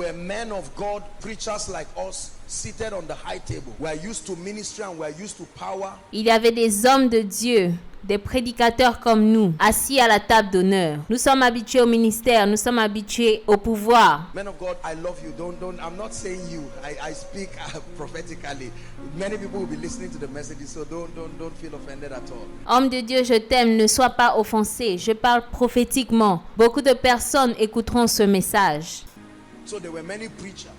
were men of God, preachers like us, seated on the high table. We are used to ministry and we are used to power. Il y avait des hommes de Dieu, des prédicateurs comme nous, assis à la table d'honneur. Nous sommes habitués au ministère, nous sommes habitués au pouvoir. Men of God, I love you. Don't. I'm not saying you. I speak prophetically. Many people will be listening to the messages, so don't feel offended at all. Homme de Dieu, je t'aime, ne sois pas offensé. Je parle prophétiquement. Beaucoup de personnes écouteront ce message. So there were many preachers.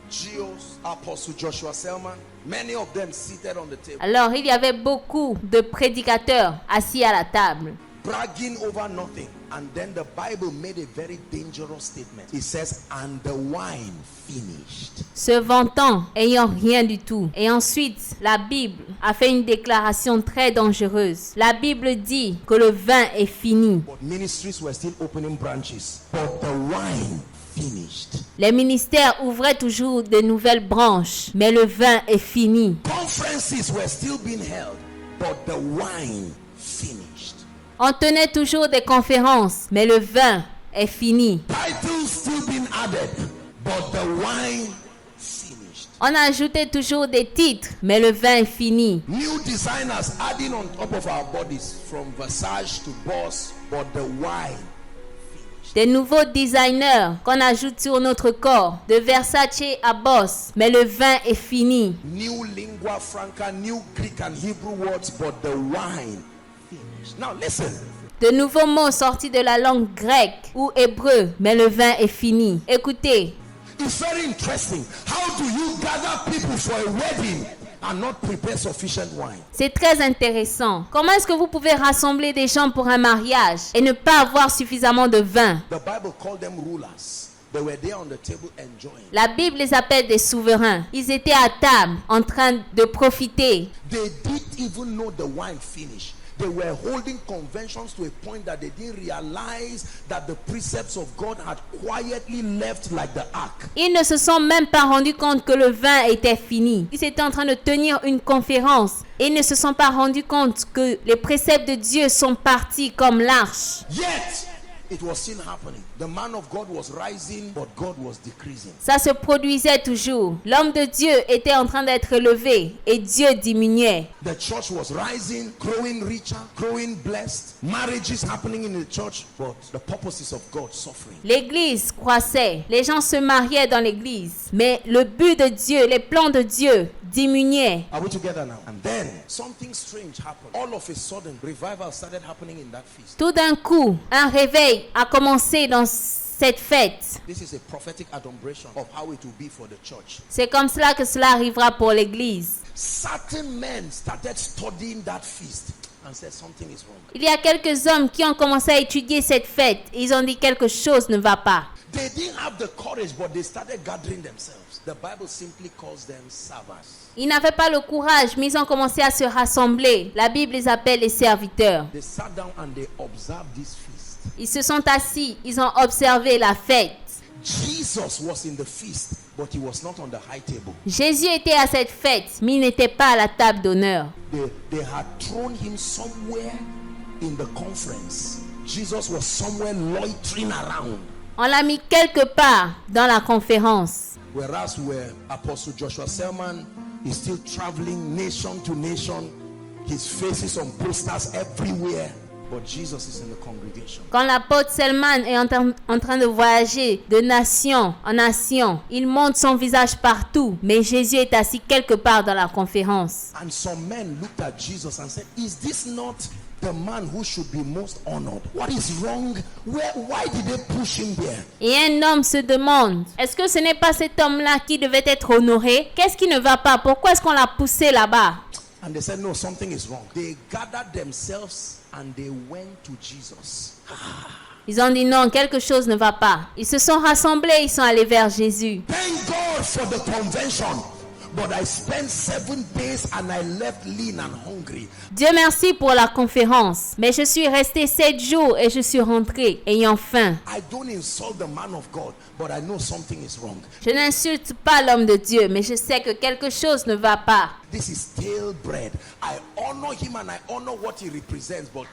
Geos, Apostle Joshua Selman, many of them seated on the table. Alors, il y avait beaucoup de prédicateurs assis à la table. Bragging over nothing. And then the Bible made a very dangerous statement. It says, and the wine finished. Se vantant, ayant rien du tout. Et ensuite, la Bible a fait une déclaration très dangereuse. La Bible dit que le vin est fini. But ministries were still opening branches. But the wine finished. Les ministères ouvraient toujours de nouvelles branches, mais le vin est fini. Conferences were still being held, but the wine finished. On tenait toujours des conférences, mais le vin est fini. Titles still being added, but the wine finished. On ajoutait toujours des titres, mais le vin est fini. New designers adding on top of our bodies, from Versace to Boss, but the wine. Des nouveaux designers qu'on ajoute sur notre corps, de Versace à Boss, mais le vin est fini. New lingua franca, new Greek and Hebrew words, but the wine finished. Now listen. De nouveaux mots sortis de la langue grecque ou hébreu, mais le vin est fini. Écoutez. It's very interesting. How do you gather people for a wedding and not prepare sufficient wine? C'est très intéressant. Comment est-ce que vous pouvez rassembler des gens pour un mariage et ne pas avoir suffisamment de vin? The Bible called them rulers. They were there on the table enjoying. La Bible les appelle des souverains. Ils étaient à table en train de profiter. They didn't even know the wine finished. They were holding conventions to a point that they didn't realize that the precepts of God had quietly left like the ark. Ils ne se sont même pas rendus compte que le vin était fini. Ils étaient en train de tenir une conférence et ils ne se sont pas rendus compte que les préceptes de Dieu sont partis comme l'arche. Yet, it was still happening. The man of God was rising, but God was decreasing. Ça se produisait toujours. L'homme de Dieu était en train d'être élevé et Dieu diminuait. The church was rising, growing richer, growing blessed. Marriages happening in the church, but the purposes of God suffering. L'église croissait. Les gens se mariaient dans l'église. Mais le but de Dieu, les plans de Dieu diminuaient. Are we together now? And then something strange happened. All of a sudden, revival started happening in that feast. Tout d'un coup, un réveil a commencé dans cette fête. This is a prophetic adumbration of how it will be for the church. C'est comme cela que cela arrivera pour l'église. Certain men started studying that feast and said something is wrong. Il y a quelques hommes qui ont commencé à étudier cette fête. Ils ont dit quelque chose ne va pas. They didn't have the courage, but they started gathering themselves. The Bible simply calls them servants. Ils n'avaient pas le courage, mais ils ont commencé à se rassembler. La Bible les appelle les serviteurs. They sat down and they observed this feast. Ils se sont assis, ils ont observé la fête. Jesus was in the feast, but he was not on the high table. Jésus était à cette fête, mais il n'était pas à la table d'honneur. They had thrown him somewhere in the conference. Jesus was somewhere loitering around. On l'a mis quelque part dans la conférence. Whereas where Apostle Joshua Selman is still traveling nation to nation, his face is on posters everywhere. But Jesus is in the congregation. Quand l'apôtre Selman est en train de voyager de nation en nation, il montre son visage partout, mais Jésus est assis quelque part dans la conférence. And some men looked at Jesus and said, "Is this not the man who should be most honored? What is wrong? Why did they push him there?" Et un homme se demande, est-ce que ce n'est pas cet homme-là qui devait être honoré? Qu'est-ce qui ne va pas? Pourquoi est-ce qu'on l'a poussé là-bas? And they said, "No, something is wrong." They gathered themselves and they went to Jesus. Ils ont dit non, quelque chose ne va pas. Ils se sont rassemblés, ils sont allés vers Jésus. Thank God for the convention, but I spent 7 days and I left lean and hungry. Dieu merci pour la conférence, mais je suis resté 7 jours et je suis rentré ayant faim. I don't insult the man of God, but I know something is wrong. Je n'insulte pas l'homme de Dieu, mais je sais que quelque chose ne va pas. This is stale bread. I honor him and I honor what he represents, but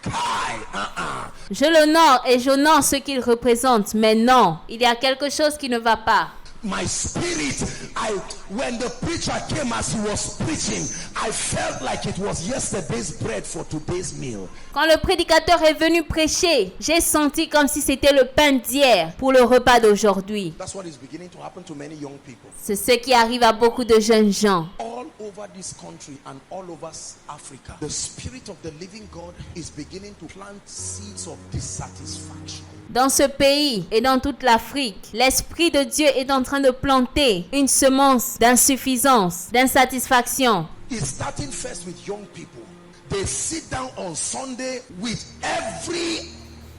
Je l'honore et j'honore ce qu'il représente, mais non, il y a quelque chose qui ne va pas. my spirit, when the preacher came as he was preaching, I felt like it was yesterday's bread for today's meal. Quand le prédicateur est venu prêcher, j'ai senti comme si c'était le pain d'hier pour le repas d'aujourd'hui. That's what is beginning to happen to many young people. C'est ce qui arrive à beaucoup de jeunes gens. All over this country and all over Africa, the spirit of the living God is beginning to plant seeds of dissatisfaction. Dans ce pays et dans toute l'Afrique, l'Esprit de Dieu est en train de planter une semence d'insuffisance, d'insatisfaction. It's starting first with young people. They sit down on Sunday with every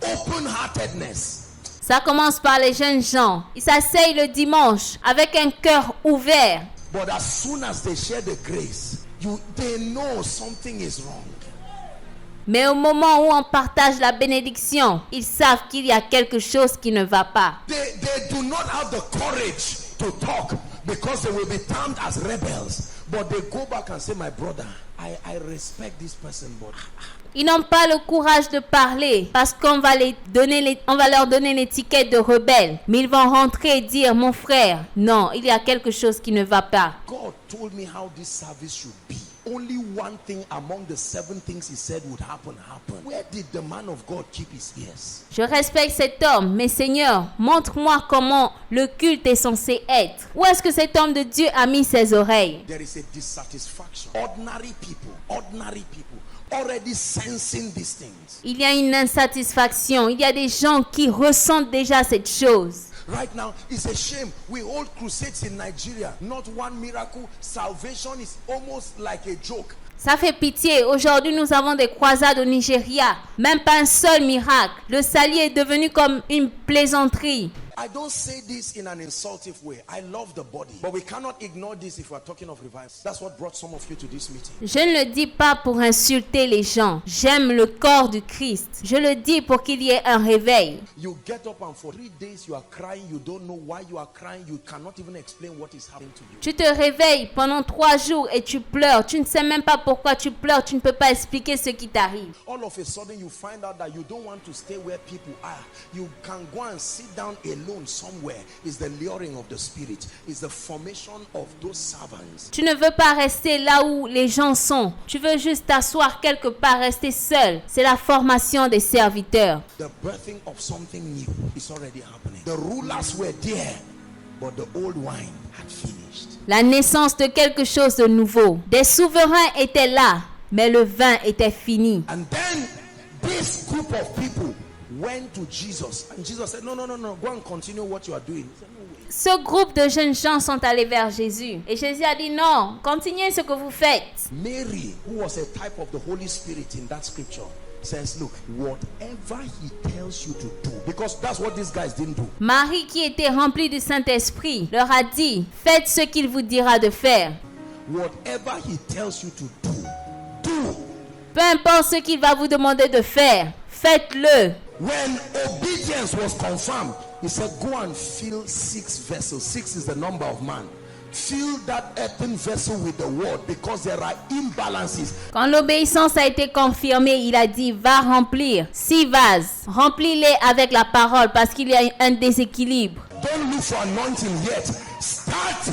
open-heartedness. Ça commence par les jeunes gens. Ils s'asseyent le dimanche avec un cœur ouvert. But as soon as they share the grace, they know something is wrong. Mais au moment où on partage la bénédiction, ils savent qu'il y a quelque chose qui ne va pas. They do not have the courage to talk because they will be termed as rebels. But they go back and say, my brother, I respect this person, but... Ils n'ont pas le courage de parler parce qu'on va leur donner l'étiquette de rebelle. Mais ils vont rentrer et dire, mon frère, non, il y a quelque chose qui ne va pas. God told me how this service should be. Only one thing among the 7 things he said would happen. Where did the man of God keep his ears? Je respecte cet homme, mais Seigneur, montre-moi comment le culte est censé être. Où est-ce que cet homme de Dieu a mis ses oreilles? There is a dissatisfaction. Ordinary people already sensing these things. Il y a une insatisfaction. Il y a des gens qui ressentent déjà cette chose. Right now, it's a shame. We hold crusades in Nigeria. Not one miracle. Salvation is almost like a joke. Ça fait pitié. Aujourd'hui, nous avons des croisades au Nigeria. Même pas un seul miracle. Le salut est devenu comme une plaisanterie. I don't say this in an insultive way. I love the body. But we cannot ignore this if we're talking of revival. That's what brought some of you to this meeting. Je ne le dis pas pour insulter les gens. J'aime le corps du Christ. Je le dis pour qu'il y ait un réveil. You get up and for 3 days you are crying. You don't know why you are crying. You cannot even explain what is happening to you. Tu te réveilles pendant 3 jours et tu pleures. Tu ne sais même pas pourquoi tu pleures. Tu ne peux pas expliquer ce qui t'arrive. All of a sudden you find out that you don't want to stay where people are. You can go and sit down alone somewhere. Is the luring of the spirit. Is the formation of those servants. Tu ne veux pas rester là où les gens sont. Tu veux juste t'asseoir quelque part, rester seul. C'est la formation des serviteurs. The birthing of something new is already happening. The rulers were there, but the old wine had finished. La naissance de quelque chose de nouveau. Des souverains étaient là, mais le vin était fini. And then this group of people went to Jesus, and Jesus said, no, go and continue what you are doing. He said, no way. Ce groupe de jeunes gens sont allés vers Jésus. Et Jésus a dit non, continuez ce que vous faites. Mary, who was a type of the Holy Spirit in that scripture, says, look, whatever he tells you to do, because that's what these guys didn't do. Marie, qui était remplie du Saint-Esprit, leur a dit, faites ce qu'il vous dira de faire. Whatever he tells you to do. Peu importe ce qu'il va vous demander de faire, faites-le. When obedience was confirmed, he said, go and fill 6 vessels. 6 is the number of man. Fill that earthen vessel with the word, because there are imbalances. Quand l'obéissance a été confirmée, il a dit, va remplir 6 vases. Remplis-les avec la parole, parce qu'il y a un déséquilibre. Don't look for anointing yet. Start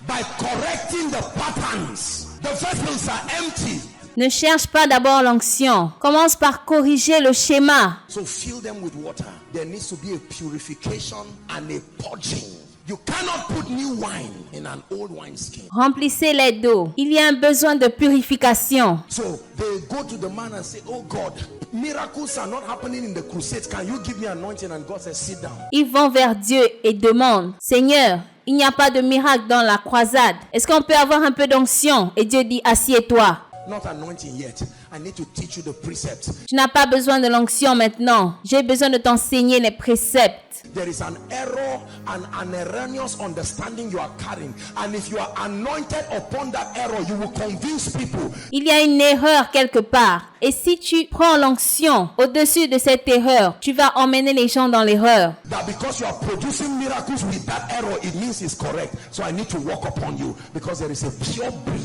by correcting the patterns. The vessels are empty. Ne cherche pas d'abord l'onction. Commence par corriger le schéma. So fill them with water. There needs to be a purification and a purging. You cannot put new wine in an old wineskin. Remplissez-les d'eau. Il y a un besoin de purification. So they go to the man and say, oh God, miracles are not happening in the crusades. Can you give me anointing? And God says, sit down. Ils vont vers Dieu et demandent, Seigneur, il n'y a pas de miracle dans la croisade. Est-ce qu'on peut avoir un peu d'onction? Et Dieu dit, assieds-toi. Not anointing yet. I need to teach you the precepts. Tu n'as pas besoin de l'onction maintenant. J'ai besoin de t'enseigner les préceptes. There is an error and an erroneous understanding you are carrying. And if you are anointed upon that error, you will convince people. Il y a une erreur quelque part. Et si tu prends l'onction au-dessus de cette erreur, tu vas emmener les gens dans l'erreur. That because you are producing miracles with that error, it means it's correct. So I need to work upon you, because there is a pure breed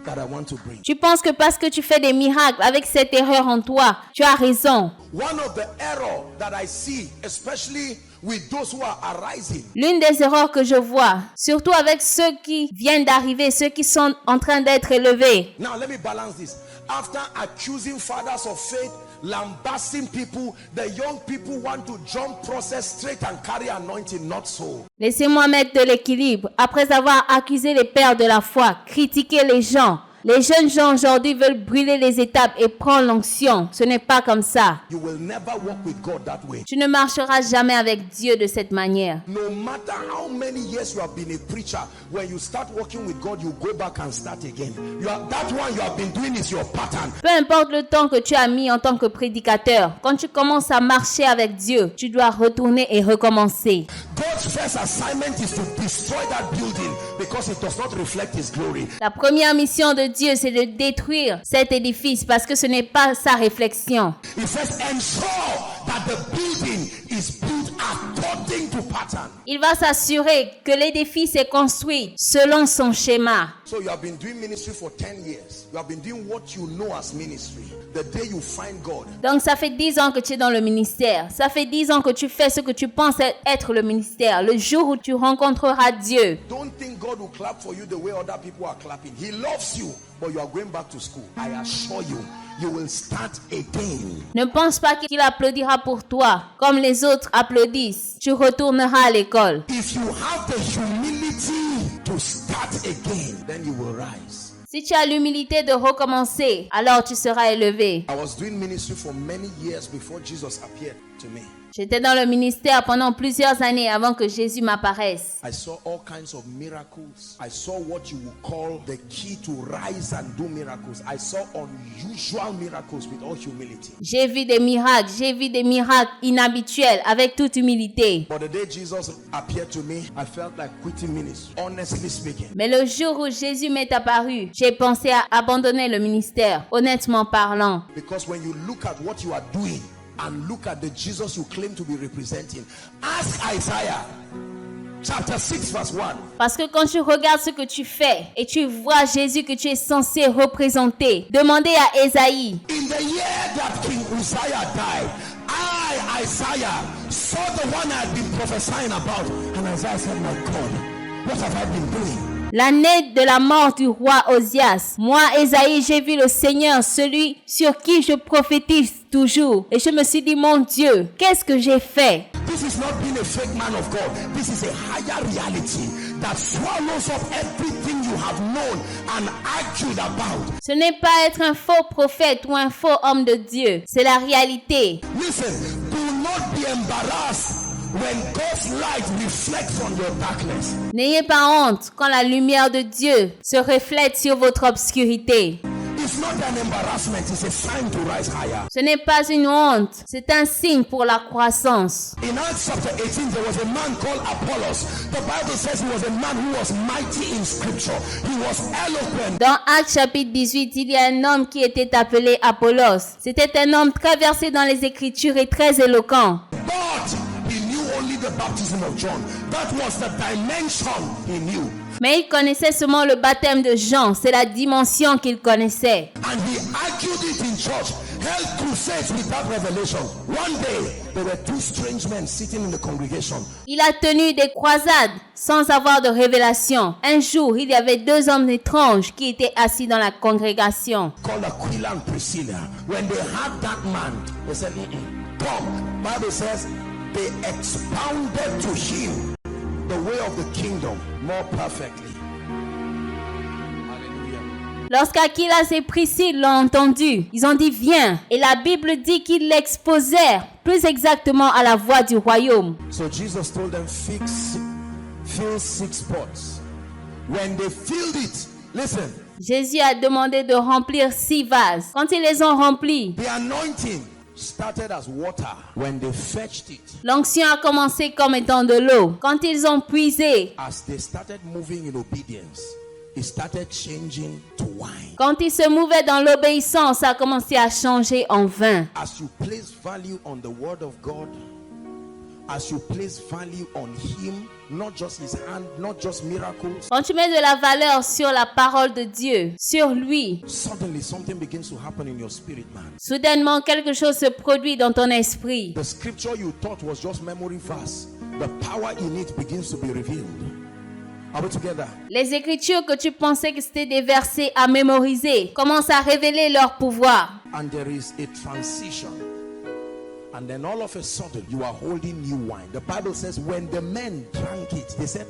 that I want to bring. Tu penses que parce que tu fais des miracles avec cette erreur en toi, tu as raison. One of the error that I see, especially with those who are arising. L'une des erreurs que je vois, surtout avec ceux qui viennent d'arriver, ceux qui sont en train d'être élevés. Now let me balance this. After accusing fathers of faith, lambasting people, the young people want to jump process straight and carry anointing. Not so. Laissez-moi mettre de l'équilibre. Après avoir accusé les pères de la foi, critiqué les gens gens aujourd'hui veulent brûler les étapes et prendre l'onction. Ce n'est pas comme ça. You will never walk with God that way. Tu ne marcheras jamais avec Dieu de cette manière. No matter how many years you have been a preacher, when you start walking with God, you go back and start again. That one you have been doing is your pattern. Peu importe le temps que tu as mis en tant que prédicateur, quand tu commences à marcher avec Dieu, tu dois retourner et recommencer. God's first assignment is to destroy that building because it does not reflect His glory. La première mission de Dieu, c'est de détruire cet édifice parce que ce n'est pas sa réflexion. He says, ensure that the building is built according to pattern. Il va s'assurer que l'édifice est construit selon son schéma. So you have been doing ministry for 10 years. You have been doing what you know as ministry. The day you find God. Donc ça fait 10 ans que tu es dans le ministère. Ça fait 10 ans que tu fais ce que tu penses être le ministère. Le jour où tu rencontreras Dieu. Don't think God will clap for you the way other people are clapping. He loves you, but you are going back to school. I assure you, you will start again. Ne pense pas qu'il applaudira pour toi comme les autres applaudissent. Tu retourneras à l'école. If you have the humility to start again, then you will rise. Si tu as l'humilité de recommencer, alors tu seras élevé. I was doing ministry for many years before Jesus appeared to me. J'étais dans le ministère pendant plusieurs années avant que Jésus m'apparaisse. I saw all kinds of miracles. I saw what you would call the key to rise and do miracles. I saw unusual miracles with all humility. J'ai vu des miracles inhabituels avec toute humilité. But the day Jesus appeared to me, I felt like quitting ministry, honestly speaking. Mais le jour où Jésus m'est apparu, j'ai pensé à abandonner le ministère, honnêtement parlant. Because when you look at what you are doing, and look at the Jesus you claim to be representing. Ask Isaiah chapter 6 verse 1. Parce que quand tu regardes ce que tu fais et tu vois Jésus que tu es censé représenter, demandez à Ésaïe. In the year that King Uzziah died, I, Isaiah, saw the one I had been prophesying about. And Isaiah said, my God, what have I been doing? L'année de la mort du roi Osias, moi, Ésaïe, j'ai vu le Seigneur, celui sur qui je prophétise toujours. Et je me suis dit, mon Dieu, qu'est-ce que j'ai fait? This is not being a fake man of God. This is a higher reality that swallows up everything you have known and argued about. Ce n'est pas être un faux prophète ou un faux homme de Dieu. C'est la réalité. Listen, do not be embarrassed when God's light reflects on your darkness. N'ayez pas honte quand la lumière de Dieu se reflète sur votre obscurité. It's not an embarrassment, it's a sign to rise higher. Ce n'est pas une honte, c'est un signe pour la croissance. In Acts chapter 18, there was a man called Apollos. The Bible says he was a man who was mighty in scripture. He was eloquent. Dans Actes chapitre 18, il y a un homme qui était appelé Apollos. C'était un homme très versé dans les Écritures et très éloquent. But he knew only the baptism of John. That was the dimension he knew. Mais il connaissait seulement le baptême de Jean. C'est la dimension qu'il connaissait. And he argued it in church, held crusades without revelation. One day, there were two strange men sitting in the congregation. Il a tenu des croisades sans avoir de révélation. Un jour, il y avait deux hommes étranges qui étaient assis dans la congrégation. Called Aquila and Priscilla. When they had that man, they said, come. Bible says, they expounded to him the way of the kingdom more perfectly. Hallelujah. Lorsqu'Aquilas et Priscille l'ont entendu, ils ont dit viens. Et la Bible dit qu'ils l'exposèrent plus exactement à la voix du royaume. So Jesus told them, fill 6 pots. When they filled it, listen. Jésus a demandé de remplir 6 vases. Quand ils les ont remplis, The anointing started as water. When they fetched it, l'onction a commencé comme étant de l'eau. Quand ils ont puisé, as they started moving in obedience, it started changing to wine. quand ils se mouvaient dans l'obéissance, ça a commencé à changer en vin. As you place value on the word of God as you place value on him, not just his hand, not just miracles, Quand tu mets de la valeur sur la parole de Dieu, sur lui, suddenly something begins to happen in your spirit, man. soudainement quelque chose se produit dans ton esprit. The scripture you thought was just memory verse, the power in it begins to be revealed. Are we together? Les écritures que tu pensais que c'était des versets à mémoriser commencent à révéler leur pouvoir. And there is a transition. And then all of a sudden, you are holding new wine. The Bible says when the men drank it, they said,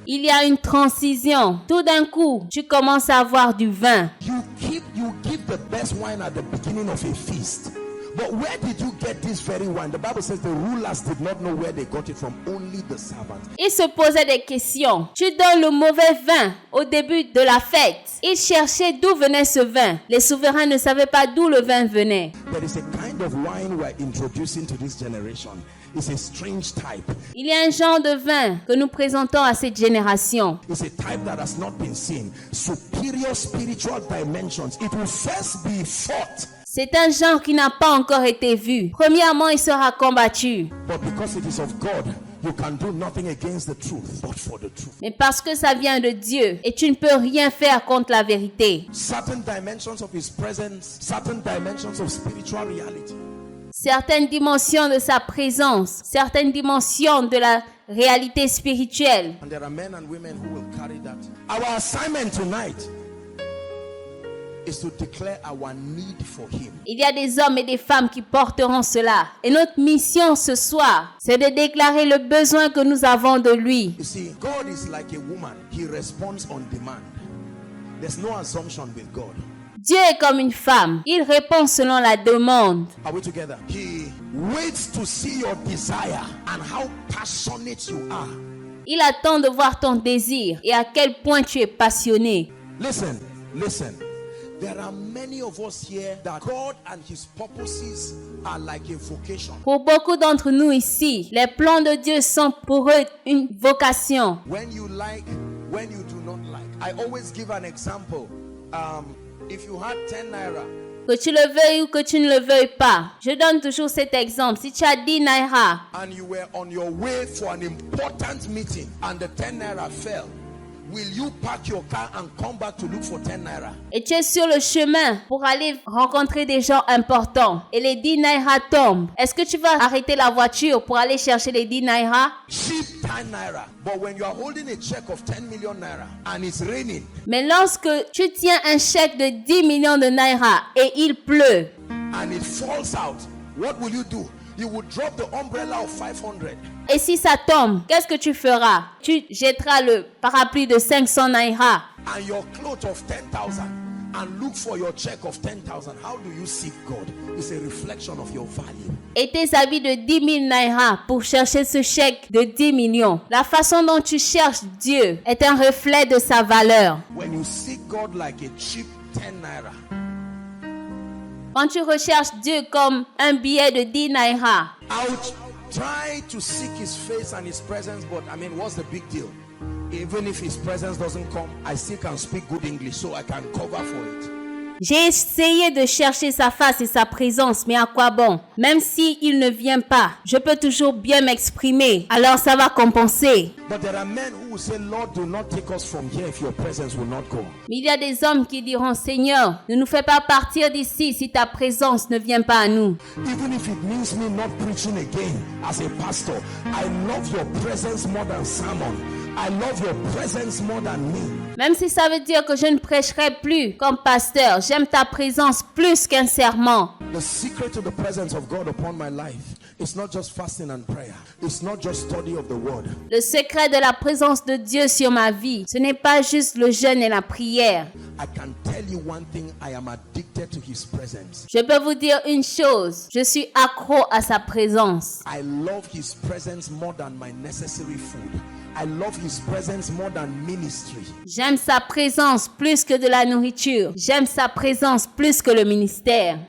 Il y a une transition. Tout d'un coup, tu commences à avoir du vin. you give the best wine at the beginning of a feast. But where did you get this very wine? The Bible says the rulers did not know where they got it from, only the servants. Ils se posaient des questions. Tu donnes le mauvais vin au début de la fête. Ils cherchaient d'où venait ce vin. Les souverains ne savaient pas d'où le vin venait. There is a kind of wine we're introducing to this generation. It's a strange type. Il y a un genre de vin que nous présentons à cette génération. It's a type that has not been seen. Superior spiritual dimensions. It will first be fought. C'est un genre qui n'a pas encore été vu. Premièrement, il sera combattu. But because it is of God, you can do nothing against the truth, but for the truth. Mais parce que ça vient de Dieu et tu ne peux rien faire contre la vérité. Certain dimensions of his presence, certain dimensions of spiritual reality. Certaines dimensions de sa présence, certaines dimensions de la réalité spirituelle. And there are men and women who will carry that. Our assignment tonight is to declare our need for him. Il y a des hommes et des femmes qui porteront cela. Et notre mission ce soir, c'est de déclarer le besoin que nous avons de lui. You see, God is like a woman. He responds on demand. There's no assumption with God. Dieu est comme une femme. Il répond selon la demande. Are we together? He waits to see your desire and how passionate you are. Il attend de voir ton désir et à quel point tu es passionné. Listen. There are many of us here that God and his purposes are like a vocation. Pour beaucoup d'entre nous ici, les plans de Dieu sont pour eux une vocation. When you like, when you do not like. I always give an example. If you had 10 naira, Que tu le veuilles ou que tu ne le veuilles pas. Je donne toujours cet exemple. Si tu as 10 naira and you were on your way for an important meeting and the 10 naira fell, will you park your car and come back to look for 10 naira? et tu es sur le chemin pour aller rencontrer des gens importants et les 10 naira tombent, est-ce que tu vas arrêter la voiture pour aller chercher les 10 naira? Cheap 10 naira. But when you are holding a check of 10 million naira and it's raining, Mais lorsque tu tiens un chèque de 10 millions de naira et il pleut, and it falls out, what will you do? You will drop the umbrella of 500. et si ça tombe, qu'est-ce que tu feras? Tu jetteras le parapluie de 500 naira And your cloth of 10,000 and look for your check of 10,000. How do you seek God? It's a reflection of your value. et tes habits de 10 000 naira pour chercher ce chèque de 10 millions. La façon dont tu cherches Dieu est un reflet de sa valeur. When you seek God like a cheap 10 naira, Quand tu recherches Dieu comme un billet de 10 naira, I would try to seek his face and his presence, but I mean, what's the big deal? Even if his presence doesn't come, I still can speak good English, so I can cover for it. j'ai essayé de chercher sa face et sa présence, mais à quoi bon? Même s'il ne vient pas, je peux toujours bien m'exprimer, alors ça va compenser. But there are men who will say, Lord, do not take us from here if your presence will not go. Mais il y a des hommes qui diront, Seigneur, ne nous fais pas partir d'ici si ta présence ne vient pas à nous. Even if it means me not preaching again as a pastor, I love your presence more than sermon. I love your presence more than me. Même si ça veut dire que je ne prêcherai plus comme pasteur, j'aime ta présence plus qu'un serment. The secret to the presence of God upon my life is not just fasting and prayer. It's not just study of the word. Le secret de la présence de Dieu sur ma vie, ce n'est pas juste le jeûne et la prière. I can tell you one thing, I am addicted to his presence. Je peux vous dire une chose, je suis accro à sa présence. I love his presence more than my necessary food. I love his presence more than ministry. J'aime sa présence plus que de la nourriture. J'aime sa présence plus que le ministère.